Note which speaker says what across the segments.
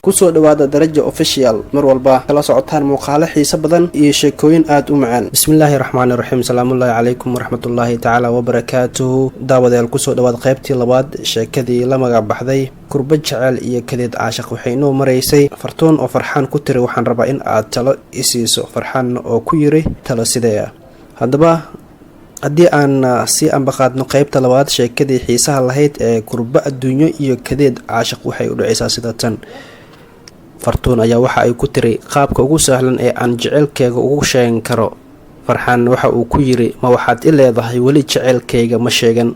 Speaker 1: kusoo dhawaada daraja official mar walba kala socotaan muuqaalo xiiso badan iyo sheekooyin aad u macaan. bismillaahi raxmaani raxiim. salaamullaahi calaykum waraxmatullaahi tacaala wabarakaatuhu. daawadayaal kusoo dhawaad qaybtii labaad sheekadii la magac baxday kurba jecel iyo kadeed caashaq. waxay inoo maraysay Fartuun oo Farxaan ku tiri waxaan rabaa in aad talo isiiso. Farxaan oo ku yiri talo sidee. haddaba haddii aan sii ambaqaadno qaybta labaad sheekadii xiisaha lahayd ee kurba adduunyo iyo kadeed caashaq waxay u dhacaysaa sida tan. Fartuun ayaa waxa ay ku tiri qaabka ugu sahlan ee aan jecelkeyga ugu sheegan karo. Farxaan waxa uu ku yiri ma waxaad i leedahay weli jecelkeyga ma sheegan.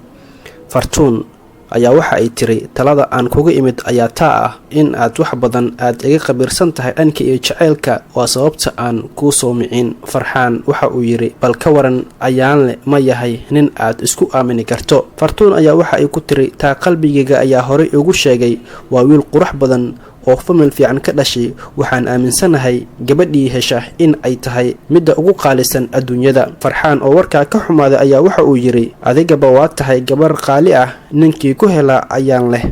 Speaker 1: Fartuun ayaa waxa ay tiri talada aan kuga imid ayaa taa ah in aad wax badan aad iga qabiirsan tahay dhanka iyo jecelka waa sababta aan kuu soo micin. Farxaan waxa uu yiri bal ka waran ayaanle ma yahay nin aad isku aamini karto. Fartuun ayaa waxa ay ku tiri taa qalbigeyga ayaa horey ugu sheegay waa wiil qurux badan oo famil fiican ka dhashay. waxaan aaminsanahay gabadhii hesha in ay tahay midda ugu qaalisan adduunyada. Farxaan oo warkaa ka xumaaday ayaa waxa uu yiri adigaba waa tahay gabar qaali ah ninkii ku hela ayaan leh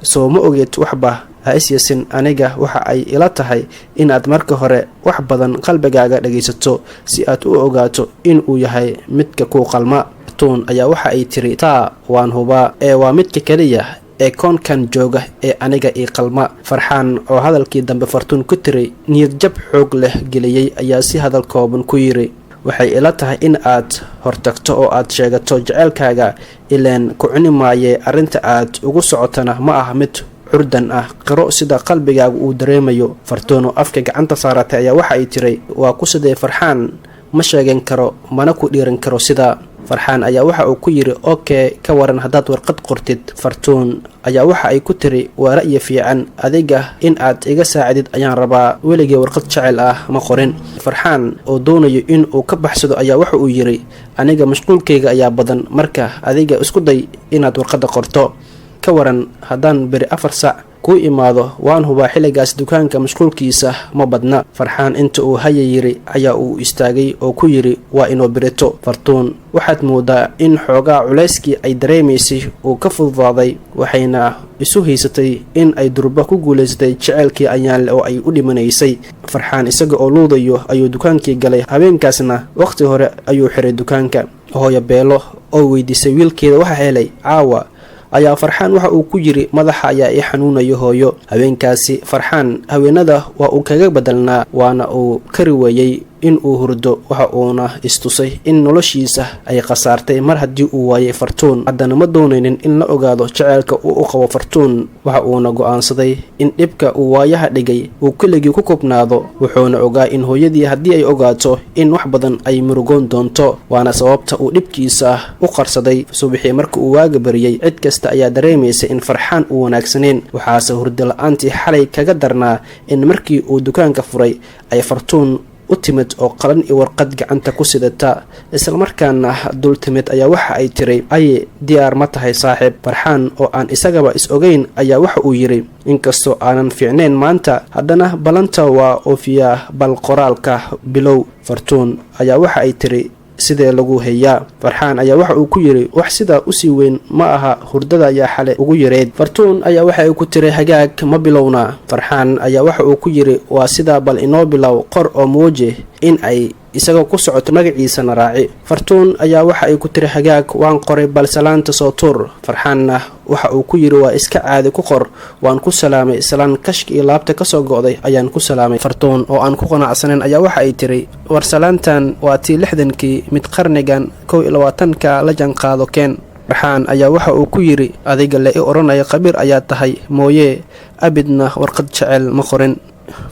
Speaker 1: soo ma ogeed waxba ha isyasin. aniga waxa ay ila tahay inaad marka hore wax badan qalbigaaga dhagaysato si aad u ogaato in uu yahay midka ku qalma. Fartuun ayaa waxa ay tiri taa waan hubaa ee waa midka kaliya ee koonkan jooga ee aniga ii qalma. Farxaan oo hadalkii dambe Fartuun ku tiri niyad jab xoog leh geliyay ayaa si hadal kooban ku yiri waxay ila tahay in aad hortagto oo aad sheegato jecelkaaga ileen ku cuni maaye arrinta aad ugu socotana ma ah mid curdan ah qiro sida qalbigaaga uu dareemayo. Fartuun oo afka gacanta saaratay ayaa waxa ay tiri waa ku sidee Farxaan ma sheegan karo mana ku dhiiran karo sida. Farxaan ayaa waxa uu ku yiri okay ka waran haddaad warqad qortid. Fartuun ayaa waxa ay ku tiri waa ra'yi fiican adiga in aad iga saacidid ayaan rabaa weligii warqad jecel ah ma qorin. Farxaan oo doonayo in uu ka baxsado ayaa waxa uu yiri aniga mashquulkeyga ayaa badan marka adiga isku day inaad warqadda qorto. ka waran haddaan beri 4 saac ku imaado waan hubaa xilligaas dukaanka mashquulkiisa ma badna. Farxaan inta uu haya yiri ayaa uu istaagay oo ku yiri waa inoo birito. Fartuun waxaad moodaa in xoogaa culayskii ay dareemaysay uu ka fududaaday waxayna isu haysatay in ay durba ku guulaysatay jecelkii ayaanle oo ay u dhimanaysay. Farxaan isaga oo luudayo ayuu dukaankii galay. habeenkaasna waqti hore ayuu xiray dukaanka. hooyo Beelo oo weydiisay wiilkeeda waxa helay caawa ayaa Farxaan waxa uu ku yiri madaxa ayaa i xanuunayo hooyo. habeenkaasi Farxaan haweenada waa uu kaga badalnaa waana uu kari waayay in uu hurdo. waxa uuna istusay in noloshiisa ay khasaartay mar haddii uu waayay Fartuun. haddana ma doonaynin in la ogaado jecelka uu u qabo Fartuun. waxa uuna go'aansaday in dhibka uu waayaha dhigay uu keligii ku kubnaado. wuxuuna ogaa in hooyadii haddii ay ogaato in wax badan ay murugoon doonto waana sababta uu dhibkiisa u qarsaday. subaxii marka uu waaga bariyay cid kasta ayaa dareemaysay in Farxaan uu wanaagsaneen. waxaase hurdo la'aantii xalay kaga darnaa in markii uu dukaanka furay ay Fartuun u timid oo qalan iyo warqad gacanta ku sidata isla markaana dul timid ayaa waxa ay tiri ay diyaar ma tahay saaxiib. Farxaan oo aan isagaba is ogeyn ayaa waxa uu yiri inkastoo aanan fiicneyn maanta haddana balanta waa oofiyaa bal qoraalka bilow. Fartuun ayaa waxa ay tiri sidee lagu hayaa. Farxaan ayaa waxa uu ku yiri wax sida u sii weyn ma aha hurdada ayaa xale ugu yareed. Fartuun ayaa waxa ay ku tiri hagaag ma bilowna. Farxaan ayaa waxa uu ku yiri waa sida bal inoo bilow qor oo muuji in ay isaga ku socoto magaciisa raaci. Fartuun ayaa waxa ay ku tiri hagaag waan qoray bal salaanta soo tur. Farxaanna waxa uu ku yiri waa iska caadi ku qor waan ku salaamay salaan kashki iyo laabta ka soo go'day ayaan ku salaamay. Fartuun oo aan ku qanacsaneyn ayaa waxa ay tiri war salaantan waa tii 60kii mid qarnigan 21ka la jaan qaado keen. Farxaan ayaa waxa uu ku yiri adiga la i oranaya qabiir ayaa tahay mooye abidna warqad jecel ma qorin.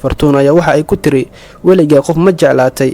Speaker 1: Fartuun ayaa waxa ay ku tiri weligaa qof ma jeclaatay.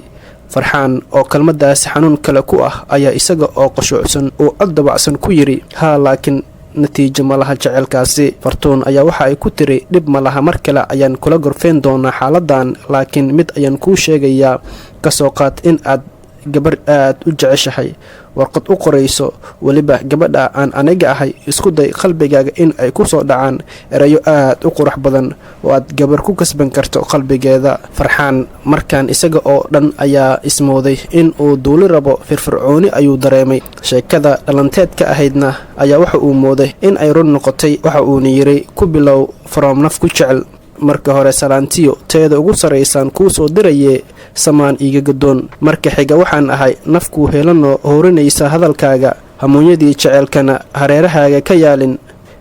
Speaker 1: Farxaan oo kalmadaas xanuun kale ku ah ayaa isaga oo qashuucsan oo dabacsan ku yiri ha laakiin natiijo ma laha jecelkaasi. Fartuun ayaa waxa ay ku tiri dhib ma laha mar kale ayaan kula gorfeen doonaa xaaladan laakiin mid ayaan kuu sheegayaa ka soo qaad in aad gabar aad u jeceshahay warqad u qorayso waliba gabadha aan aniga ahay isku day qalbigaaga in ay ku soo dhacaan erayo aad u qurux badan oo aad gabar ku kasban karto qalbigeeda. Farxaan markaan isaga oo dhan ayaa ismooday in uu duuli rabo firfircooni ayuu dareemay. sheekada dhalanteedka ahaydna ayaa waxa uu mooday in ay run noqotay. waxa uu yiri ku bilow from naf ku jecel marka hore salaantiyo teeda ugu saraysaan kuu soo diraye samaan iiga gadoon. marka xiga waxaan ahay nafkuu helanoo hoorinaysa hadalkaaga, hamuunyadii jeceelkana hareerahaaga ka yaalin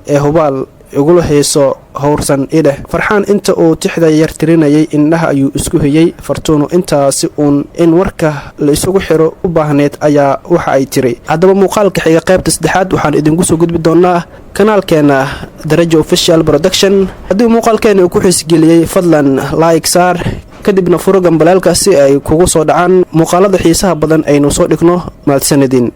Speaker 1: ee hubaal igula hayso howrsan idheh. farxaan inta uu tixda yar tirinayay indhaha ayuu isku hayey. fartuunu intaasi uun in warka la isugu xiro u baahneed ayaa waxa ay tiri. haddaba muuqaalka xiga qaybta 3aad waxaan idinku soo gudbi doonaa kanaalkeena Darajo Official Production. haddii muuqaalkeena uu ku xiisgeliyey fadlan like saar, kadibna furo gambalaalka si ay kugu soo dhacaan muuqaalada xiisaha badan aynu soo dhigno. mahadsanidin.